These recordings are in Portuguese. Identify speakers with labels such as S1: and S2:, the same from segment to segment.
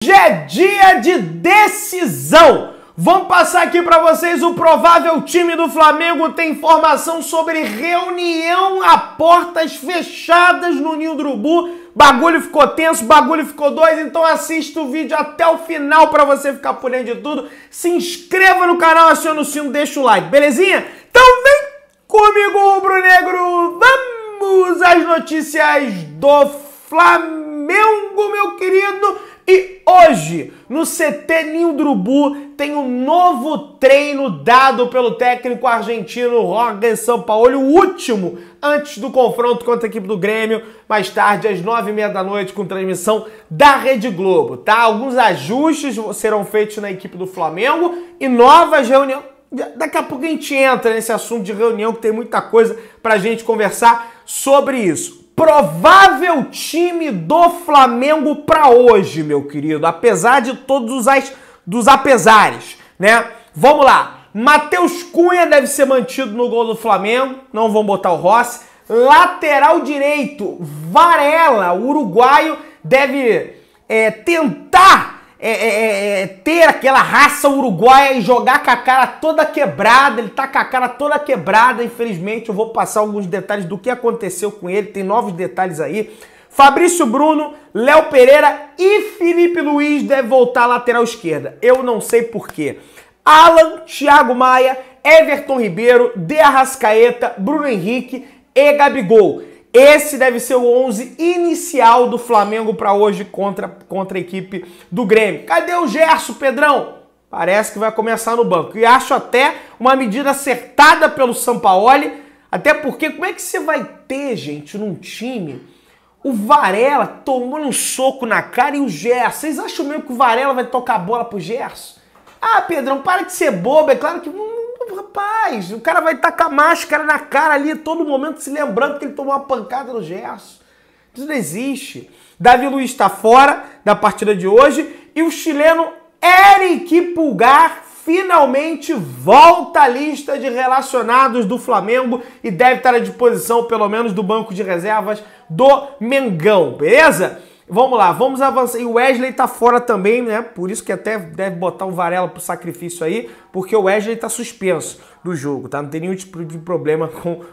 S1: Hoje é dia de decisão. Vamos passar aqui para vocês o provável time do Flamengo. Tem informação sobre reunião a portas fechadas no Ninho do Urubu. Bagulho ficou tenso, bagulho ficou doido, então assista o vídeo até o final para você ficar por dentro de tudo. Se inscreva no canal, aciona o sino, deixa o like, belezinha? Então vem comigo, rubro-negro. Vamos às notícias do Flamengo, meu querido. E hoje, no CT Ninho do Urubu, tem um novo treino dado pelo técnico argentino Jorge Sampaoli, o último antes do confronto contra a equipe do Grêmio, mais tarde às 9h30 da noite, com transmissão da Rede Globo, tá? Alguns ajustes serão feitos na equipe do Flamengo e novas reuniões. Daqui a pouco a gente entra nesse assunto de reunião, que tem muita coisa pra gente conversar sobre isso. Provável time do Flamengo para hoje, meu querido, apesar de todos dos apesares, né? Vamos lá. Matheus Cunha deve ser mantido no gol do Flamengo, não vão botar o Rossi. Lateral direito, Varela, o uruguaio, deve tentar ter aquela raça uruguaia e jogar com a cara toda quebrada. Ele tá com a cara toda quebrada, infelizmente. Eu vou passar alguns detalhes do que aconteceu com ele, tem novos detalhes aí. Fabrício Bruno, Léo Pereira e Felipe Luiz deve voltar à lateral esquerda. Eu não sei porquê. Alan, Thiago Maia, Everton Ribeiro, De Arrascaeta, Bruno Henrique e Gabigol. Esse deve ser o 11 inicial do Flamengo para hoje contra a equipe do Grêmio. Cadê o Gerson, Pedrão? Parece que vai começar no banco. E acho até uma medida acertada pelo Sampaoli, até porque como é que você vai ter, gente, num time, o Varela tomando um soco na cara e o Gerson? Vocês acham mesmo que o Varela vai tocar a bola pro Gerson? Ah, Pedrão, para de ser bobo, é claro que... Rapaz, o cara vai estar com a máscara na cara ali, todo momento se lembrando que ele tomou uma pancada no Gerson. Isso não existe. Davi Luiz está fora da partida de hoje e o chileno Eric Pulgar finalmente volta à lista de relacionados do Flamengo e deve estar à disposição, pelo menos, do banco de reservas do Mengão, beleza? Vamos lá, vamos avançar. E o Wesley tá fora também, né? Por isso que até deve botar o Varela pro sacrifício aí, porque o Wesley tá suspenso do jogo, tá? Não tem nenhum tipo de problema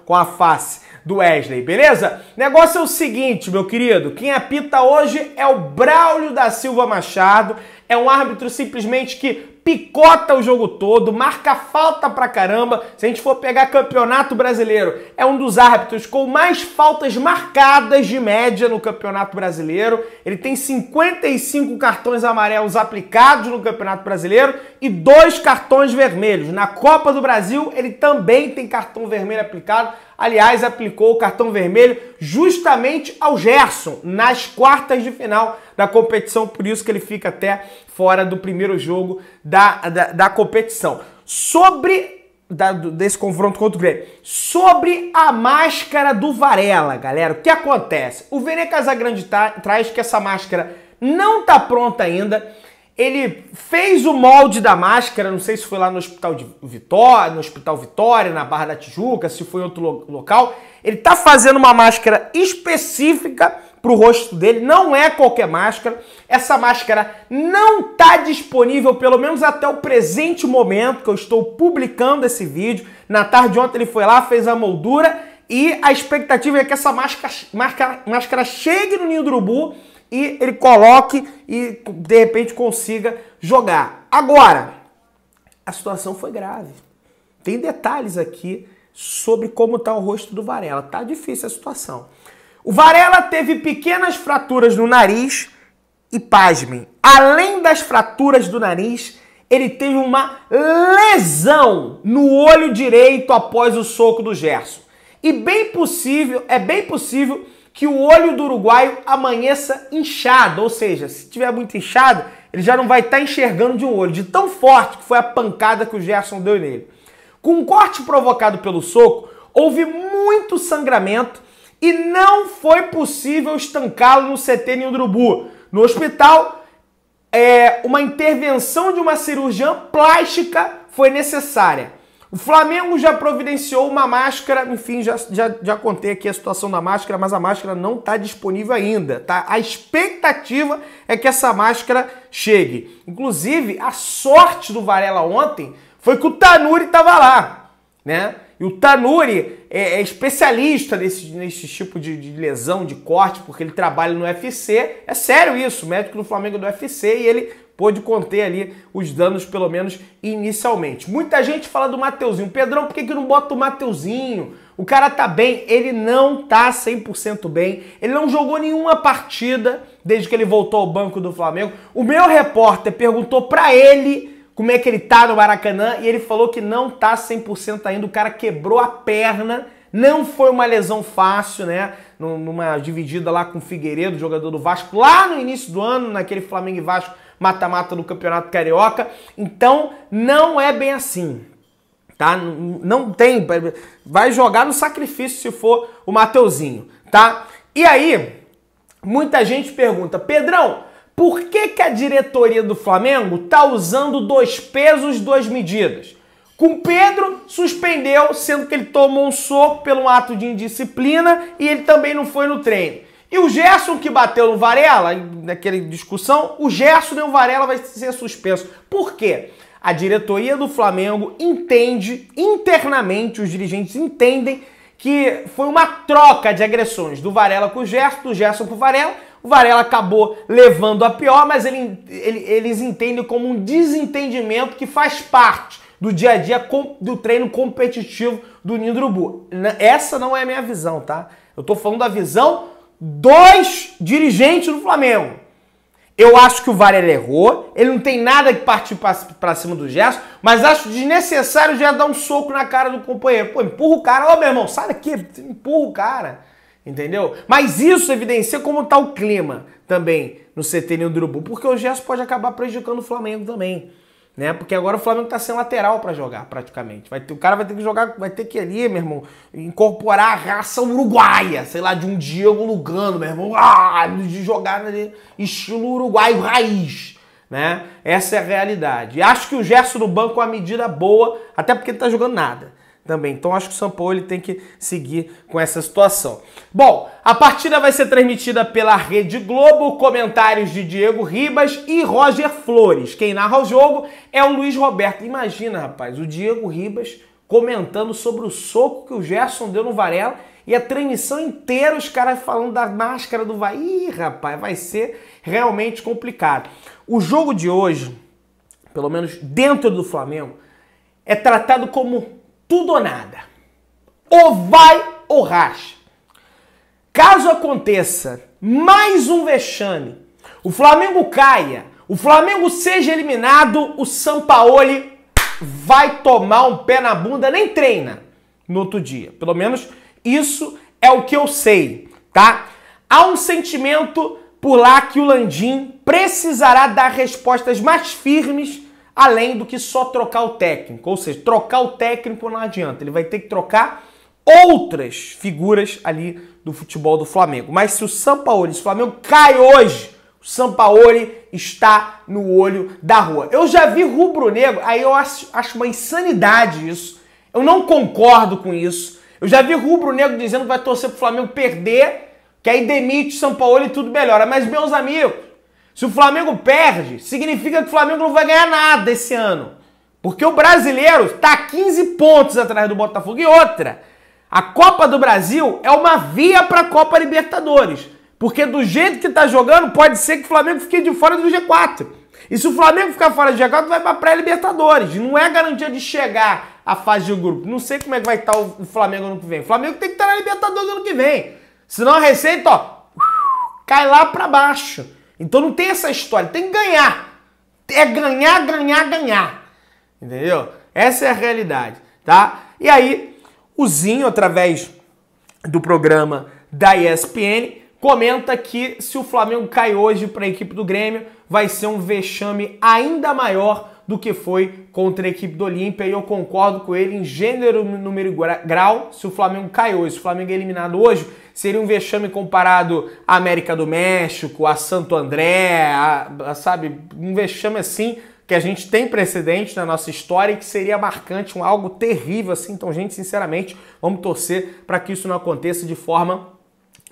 S1: com a face do Wesley, beleza? Negócio é o seguinte, meu querido, quem apita hoje é o Braulio da Silva Machado, é um árbitro simplesmente que picota o jogo todo, marca falta pra caramba. Se a gente for pegar Campeonato Brasileiro, é um dos árbitros com mais faltas marcadas de média no Campeonato Brasileiro. Ele tem 55 cartões amarelos aplicados no Campeonato Brasileiro e 2 cartões vermelhos. Na Copa do Brasil, ele também tem cartão vermelho aplicado. Aliás, aplicou o cartão vermelho justamente ao Gerson nas quartas de final da competição, por isso que ele fica até fora do primeiro jogo da competição. Desse confronto contra o Grêmio. Sobre a máscara do Varela, galera, o que acontece? O Vene Casagrande traz que essa máscara não tá pronta ainda. Ele fez o molde da máscara, não sei se foi lá no Hospital Vitória, na Barra da Tijuca, se foi em outro local. Ele tá fazendo uma máscara específica pro rosto dele, não é qualquer máscara. Essa máscara não tá disponível, pelo menos até o presente momento, que eu estou publicando esse vídeo. Na tarde de ontem ele foi lá, fez a moldura e a expectativa é que essa máscara chegue no Ninho do Urubu e ele coloque e, de repente, consiga jogar. Agora, a situação foi grave. Tem detalhes aqui sobre como está o rosto do Varela. Tá difícil a situação. O Varela teve pequenas fraturas no nariz e, pasmem, além das fraturas do nariz, ele teve uma lesão no olho direito após o soco do Gerson. E é bem possível que o olho do uruguaio amanheça inchado, ou seja, se tiver muito inchado, ele já não vai estar enxergando de um olho, de tão forte que foi a pancada que o Gerson deu nele. Com o corte provocado pelo soco, houve muito sangramento e não foi possível estancá-lo no CT Ninho do Urubu. No hospital, uma intervenção de uma cirurgiã plástica foi necessária. O O Flamengo já providenciou uma máscara, enfim, já contei aqui a situação da máscara, mas a máscara não está disponível ainda, tá? A expectativa é que essa máscara chegue. Inclusive, a sorte do Varela ontem foi que o Tanuri estava lá, né? E o Tanuri é especialista nesse tipo de lesão, de corte, porque ele trabalha no UFC. É sério isso, médico do Flamengo do UFC, e ele pôde conter ali os danos, pelo menos inicialmente. Muita gente fala do Mateuzinho. Pedrão, por que não bota o Mateuzinho? O cara tá bem. Ele não tá 100% bem. Ele não jogou nenhuma partida desde que ele voltou ao banco do Flamengo. O meu repórter perguntou pra ele como é que ele tá no Maracanã e ele falou que não tá 100% ainda. O cara quebrou a perna. Não foi uma lesão fácil, né? Numa dividida lá com o Figueiredo, jogador do Vasco, lá no início do ano, naquele Flamengo e Vasco mata-mata no Campeonato Carioca. Então, não é bem assim, tá? Não tem, vai jogar no sacrifício se for o Mateuzinho, tá? E aí, muita gente pergunta, Pedrão, por que a diretoria do Flamengo tá usando 2 pesos, 2 medidas? Com o Pedro, suspendeu, sendo que ele tomou um soco pelo ato de indisciplina e ele também não foi no treino. E o Gerson, que bateu no Varela, naquela discussão, o Gerson e o Varela vai ser suspenso. Por quê? A diretoria do Flamengo entende, internamente, os dirigentes entendem que foi uma troca de agressões do Varela com o Gerson, do Gerson com o Varela acabou levando a pior, mas eles entendem como um desentendimento que faz parte do dia a dia do treino competitivo do Ninho do Urubu. Essa não é a minha visão, tá? Eu tô falando da visão dos dirigentes do Flamengo. Eu acho que o Varela errou, ele não tem nada que partir pra cima do Gerson, mas acho desnecessário já dar um soco na cara do companheiro. Pô, empurra o cara, ô meu irmão, sai daqui, empurra o cara, entendeu? Mas isso evidencia como tá o clima também no CT Ninho do Urubu, porque o Gerson pode acabar prejudicando o Flamengo também, né? Porque agora o Flamengo tá sem lateral pra jogar, praticamente. O cara vai ter que jogar, vai ter que ali, meu irmão, incorporar a raça uruguaia, sei lá, de um Diego Lugano, meu irmão, de jogar ali, estilo uruguaio raiz, né? Essa é a realidade. E acho que o Gerson no banco é uma medida boa, até porque ele tá jogando nada também. Então acho que o Sampaoli tem que seguir com essa situação. Bom, a partida vai ser transmitida pela Rede Globo, comentários de Diego Ribas e Roger Flores. Quem narra o jogo é o Luiz Roberto. Imagina, rapaz, o Diego Ribas comentando sobre o soco que o Gerson deu no Varela e a transmissão inteira os caras falando da máscara do Varela. Ih, rapaz, vai ser realmente complicado. O jogo de hoje, pelo menos dentro do Flamengo, é tratado como tudo ou nada. Ou vai ou racha. Caso aconteça mais um vexame, o Flamengo caia, o Flamengo seja eliminado, o Sampaoli vai tomar um pé na bunda, nem treina no outro dia. Pelo menos isso é o que eu sei, tá? Há um sentimento por lá que o Landim precisará dar respostas mais firmes além do que só trocar o técnico. Ou seja, trocar o técnico não adianta. Ele vai ter que trocar outras figuras ali do futebol do Flamengo. Mas se o Flamengo cai hoje, o Sampaoli está no olho da rua. Eu já vi rubro-negro, aí eu acho uma insanidade isso. Eu não concordo com isso. Eu já vi rubro-negro dizendo que vai torcer pro Flamengo perder, que aí demite o Sampaoli e tudo melhora. Mas, meus amigos, se o Flamengo perde, significa que o Flamengo não vai ganhar nada esse ano. Porque o brasileiro está 15 pontos atrás do Botafogo. E outra, a Copa do Brasil é uma via para a Copa Libertadores. Porque do jeito que está jogando, pode ser que o Flamengo fique de fora do G4. E se o Flamengo ficar fora do G4, vai para a pré-Libertadores. Não é garantia de chegar à fase de grupo. Não sei como é que vai estar o Flamengo ano que vem. O Flamengo tem que estar na Libertadores ano que vem. Senão a receita, ó, cai lá para baixo. Então não tem essa história, tem que ganhar. É ganhar, ganhar, ganhar. Entendeu? Essa é a realidade, tá? E aí, o Zinho, através do programa da ESPN, comenta que se o Flamengo cai hoje para a equipe do Grêmio, vai ser um vexame ainda maior do que foi contra a equipe do Olímpia, e eu concordo com ele em gênero, número e grau. Se o Flamengo cai hoje, se o Flamengo é eliminado hoje, seria um vexame comparado à América do México, a Santo André, sabe, um vexame assim que a gente tem precedente na nossa história e que seria marcante, algo terrível assim. Então, gente, sinceramente, vamos torcer para que isso não aconteça de forma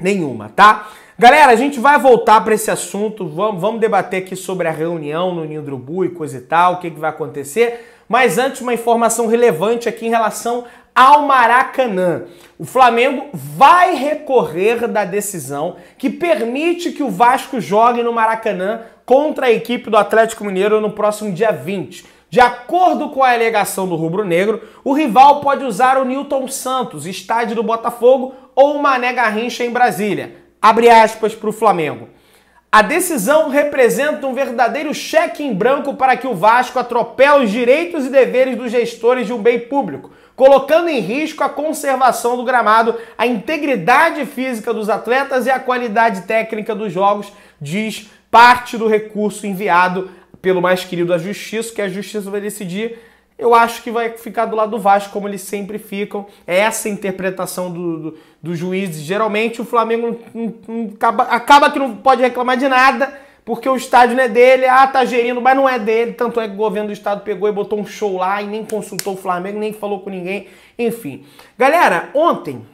S1: nenhuma, tá? Galera, a gente vai voltar para esse assunto, vamos debater aqui sobre a reunião no Ninho do Urubu e coisa e tal, o que vai acontecer. Mas antes, uma informação relevante aqui em relação ao Maracanã. O Flamengo vai recorrer da decisão que permite que o Vasco jogue no Maracanã contra a equipe do Atlético Mineiro no próximo dia 20. De acordo com a alegação do rubro-negro, o rival pode usar o Newton Santos, estádio do Botafogo, ou o Mané Garrincha em Brasília. Abre aspas para o Flamengo. A decisão representa um verdadeiro cheque em branco para que o Vasco atropele os direitos e deveres dos gestores de um bem público, colocando em risco a conservação do gramado, a integridade física dos atletas e a qualidade técnica dos jogos, diz parte do recurso enviado pelo mais querido da Justiça, que a Justiça vai decidir. Eu acho que vai ficar do lado do Vasco, como eles sempre ficam. É essa a interpretação dos juízes. Geralmente o Flamengo acaba que não pode reclamar de nada, porque o estádio não é dele, tá gerindo, mas não é dele. Tanto é que o governo do estado pegou e botou um show lá e nem consultou o Flamengo, nem falou com ninguém. Enfim. Galera, ontem,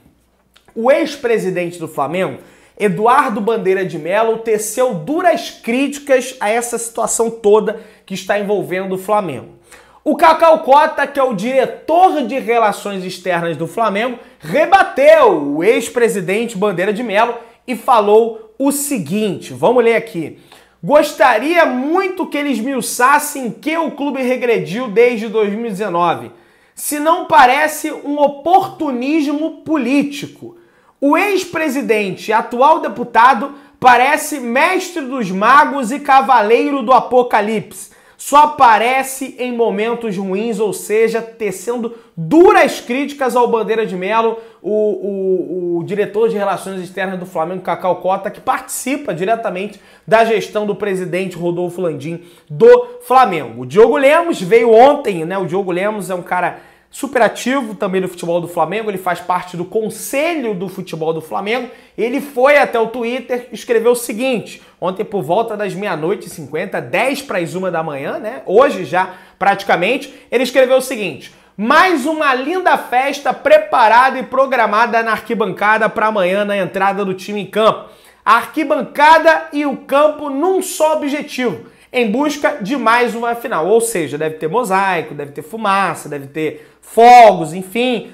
S1: o ex-presidente do Flamengo, Eduardo Bandeira de Mello, teceu duras críticas a essa situação toda que está envolvendo o Flamengo. O Cacau Cota, que é o diretor de Relações Externas do Flamengo, rebateu o ex-presidente Bandeira de Mello e falou o seguinte, vamos ler aqui. Gostaria muito que eles esmiuçassem que o clube regrediu desde 2019, se não parece um oportunismo político. O ex-presidente e atual deputado parece mestre dos magos e cavaleiro do apocalipse. Só aparece em momentos ruins, ou seja, tecendo duras críticas ao Bandeira de Mello, o diretor de Relações Externas do Flamengo, Cacau Cota, que participa diretamente da gestão do presidente Rodolfo Landim do Flamengo. O Diogo Lemos veio ontem, né? O Diogo Lemos é um cara super ativo também no futebol do Flamengo, ele faz parte do Conselho do Futebol do Flamengo. Ele foi até o Twitter e escreveu o seguinte, ontem por volta das 00h50, 10:50 da manhã, né? Hoje já praticamente, ele escreveu o seguinte: mais uma linda festa preparada e programada na arquibancada para amanhã na entrada do time em campo. A arquibancada e o campo num só objetivo, em busca de mais uma final. Ou seja, deve ter mosaico, deve ter fumaça, deve ter fogos, enfim.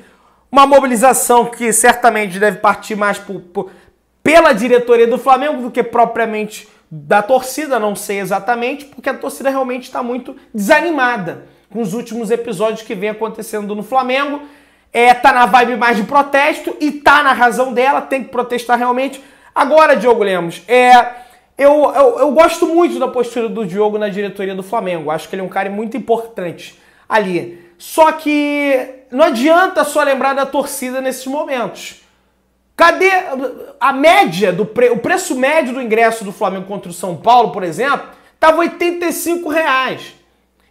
S1: Uma mobilização que certamente deve partir mais pela diretoria do Flamengo do que propriamente da torcida, não sei exatamente, porque a torcida realmente está muito desanimada com os últimos episódios que vem acontecendo no Flamengo. Tá na vibe mais de protesto e tá na razão dela, tem que protestar realmente. Agora, Diogo Lemos, eu gosto muito da postura do Diogo na diretoria do Flamengo. Acho que ele é um cara muito importante ali. Só que não adianta só lembrar da torcida nesses momentos. Cadê a média, o preço médio do ingresso do Flamengo contra o São Paulo, por exemplo, estava R$ 85.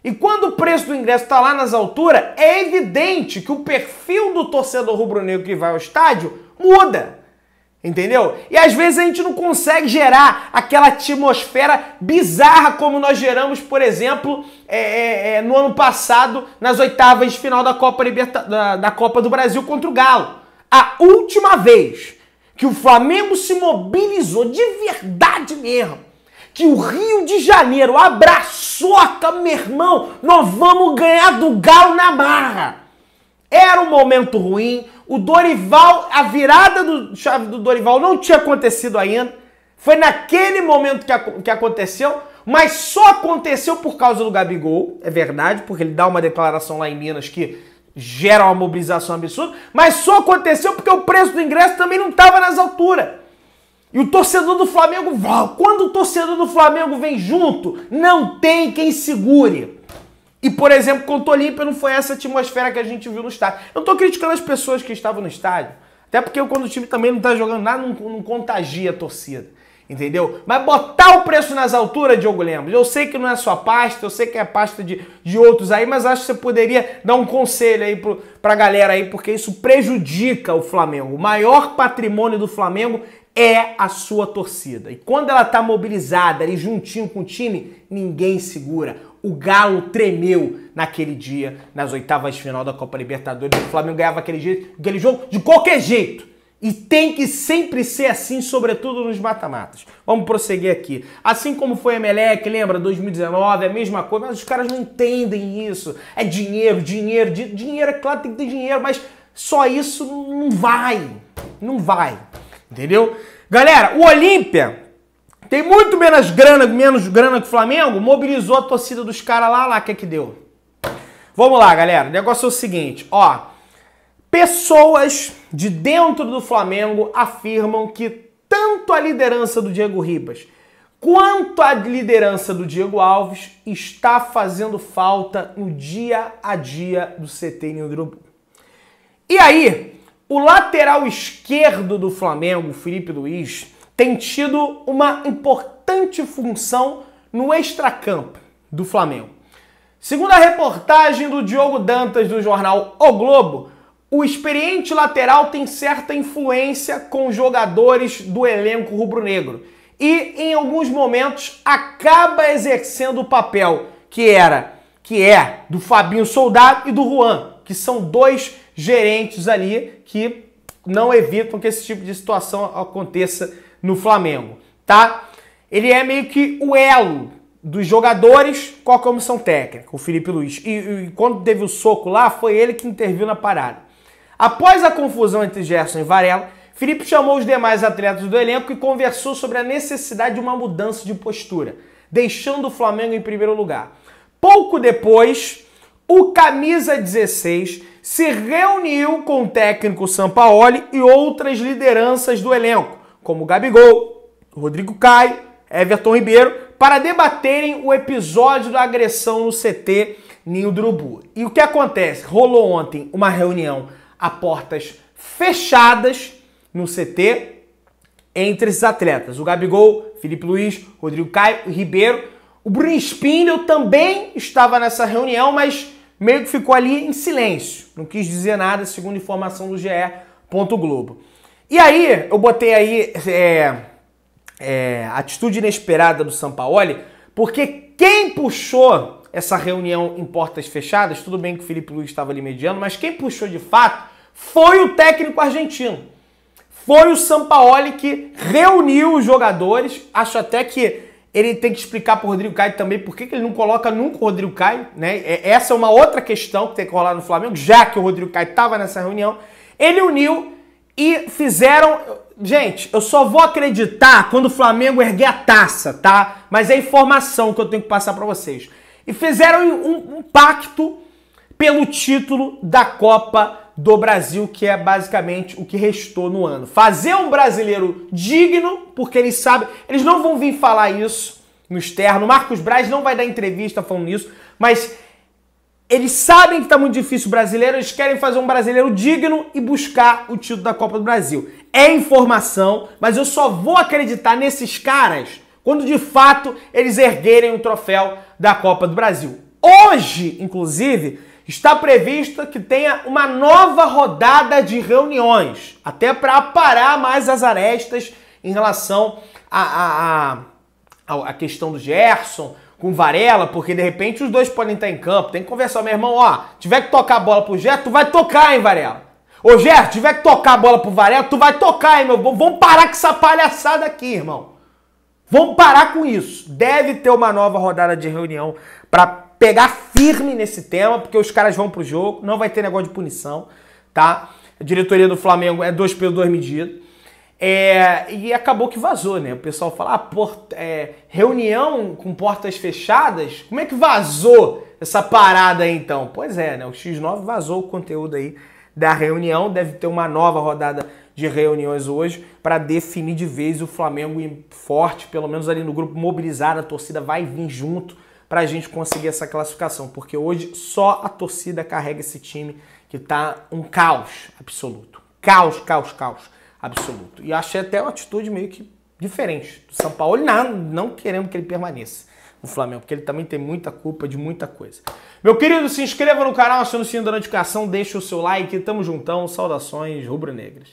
S1: E quando o preço do ingresso está lá nas alturas, é evidente que o perfil do torcedor rubro-negro que vai ao estádio muda. Entendeu? E às vezes a gente não consegue gerar aquela atmosfera bizarra como nós geramos, por exemplo, no ano passado, nas oitavas de final da Copa do Brasil contra o Galo. A última vez que o Flamengo se mobilizou de verdade mesmo, que o Rio de Janeiro abraçou meu irmão, nós vamos ganhar do Galo na marra. Era um momento ruim, o Dorival, a virada do chave do Dorival não tinha acontecido ainda, foi naquele momento que aconteceu, mas só aconteceu por causa do Gabigol, é verdade, porque ele dá uma declaração lá em Minas que gera uma mobilização absurda, mas só aconteceu porque o preço do ingresso também não estava nas alturas. E o torcedor do Flamengo, quando o torcedor do Flamengo vem junto, não tem quem segure. E, por exemplo, contra o Olímpia não foi essa atmosfera que a gente viu no estádio. Eu não estou criticando as pessoas que estavam no estádio. Até porque quando o time também não tá jogando nada, não contagia a torcida. Entendeu? Mas botar o preço nas alturas, Diogo Lemos, eu sei que não é sua pasta, eu sei que é a pasta de outros aí, mas acho que você poderia dar um conselho aí pra galera aí, porque isso prejudica o Flamengo. O maior patrimônio do Flamengo é a sua torcida. E quando ela tá mobilizada ali juntinho com o time, ninguém segura. O Galo tremeu naquele dia, nas oitavas de final da Copa Libertadores. O Flamengo ganhava aquele jogo de qualquer jeito. E tem que sempre ser assim, sobretudo nos mata-matas. Vamos prosseguir aqui. Assim como foi a Emelec, lembra? 2019, a mesma coisa. Mas os caras não entendem isso. É dinheiro, dinheiro, dinheiro. É claro que tem que ter dinheiro, mas só isso não vai. Não vai. Entendeu? Galera, o Olímpia tem muito menos grana que o Flamengo. Mobilizou a torcida dos caras lá, o que deu? Vamos lá, galera. O negócio é o seguinte, ó. Pessoas de dentro do Flamengo afirmam que tanto a liderança do Diego Ribas quanto a liderança do Diego Alves está fazendo falta no dia a dia do CT Ninho do Urubu. E aí, o lateral esquerdo do Flamengo, Felipe Luiz, tem tido uma importante função no extracampo do Flamengo. Segundo a reportagem do Diogo Dantas do jornal O Globo, o experiente lateral tem certa influência com jogadores do elenco rubro-negro e, em alguns momentos, acaba exercendo o papel que é do Fabinho Soldado e do Juan, que são dois gerentes ali que não evitam que esse tipo de situação aconteça no Flamengo, tá? Ele é meio que o elo dos jogadores com a comissão técnica, o Felipe Luiz. E quando teve o soco lá, foi ele que interviu na parada. Após a confusão entre Gerson e Varela, Felipe chamou os demais atletas do elenco e conversou sobre a necessidade de uma mudança de postura, deixando o Flamengo em primeiro lugar. Pouco depois, o camisa 16 se reuniu com o técnico Sampaoli e outras lideranças do elenco, como Gabigol, Rodrigo Caio, Everton Ribeiro, para debaterem o episódio da agressão no CT Ninho do Urubu. E o que acontece? Rolou ontem uma reunião a portas fechadas no CT entre esses atletas. O Gabigol, Felipe Luiz, Rodrigo Caio e Ribeiro. O Bruno Spindel também estava nessa reunião, mas meio que ficou ali em silêncio. Não quis dizer nada, segundo informação do GE. Globo. E aí, eu botei aí atitude inesperada do Sampaoli, porque quem puxou essa reunião em portas fechadas, tudo bem que o Felipe Luiz estava ali mediando, mas quem puxou de fato foi o técnico argentino. Foi o Sampaoli que reuniu os jogadores. Acho até que ele tem que explicar para o Rodrigo Caio também por que ele não coloca nunca o Rodrigo Caio, né? Essa é uma outra questão que tem que rolar no Flamengo, já que o Rodrigo Caio estava nessa reunião. Ele uniu e fizeram... Gente, eu só vou acreditar quando o Flamengo erguer a taça, tá? Mas é informação que eu tenho que passar para vocês. E fizeram um pacto pelo título da Copa do Brasil, que é basicamente o que restou no ano. Fazer um brasileiro digno, porque eles sabem, eles não vão vir falar isso no externo, Marcos Braz não vai dar entrevista falando isso, mas eles sabem que tá muito difícil o brasileiro, eles querem fazer um brasileiro digno e buscar o título da Copa do Brasil. É informação, mas eu só vou acreditar nesses caras quando de fato eles erguerem o troféu da Copa do Brasil. Hoje, inclusive, está previsto que tenha uma nova rodada de reuniões, até para aparar mais as arestas em relação à questão do Gerson com o Varela, porque de repente os dois podem estar em campo. Tem que conversar, meu irmão, ó, tiver que tocar a bola pro Gerson, tu vai tocar, hein, Varela? Ô, Gerson, tiver que tocar a bola pro Varela, tu vai tocar, hein, meu? Vamos parar com essa palhaçada aqui, irmão. Vamos parar com isso. Deve ter uma nova rodada de reunião para pegar firme nesse tema, porque os caras vão pro jogo, não vai ter negócio de punição, tá? A diretoria do Flamengo é 2 pesos, 2 medidas. E acabou que vazou, né? O pessoal fala, reunião com portas fechadas? Como é que vazou essa parada aí, então? Pois é, né? O X9 vazou o conteúdo aí da reunião, deve ter uma nova rodada de reuniões hoje para definir de vez o Flamengo forte, pelo menos ali no grupo mobilizado, a torcida vai vir junto para a gente conseguir essa classificação, porque hoje só a torcida carrega esse time que tá um caos absoluto. caos absoluto. E achei até uma atitude meio que diferente do São Paulo, não querendo que ele permaneça no Flamengo, porque ele também tem muita culpa de muita coisa. Meu querido, se inscreva no canal, acione o sininho da notificação, deixe o seu like, tamo juntão, saudações rubro-negras.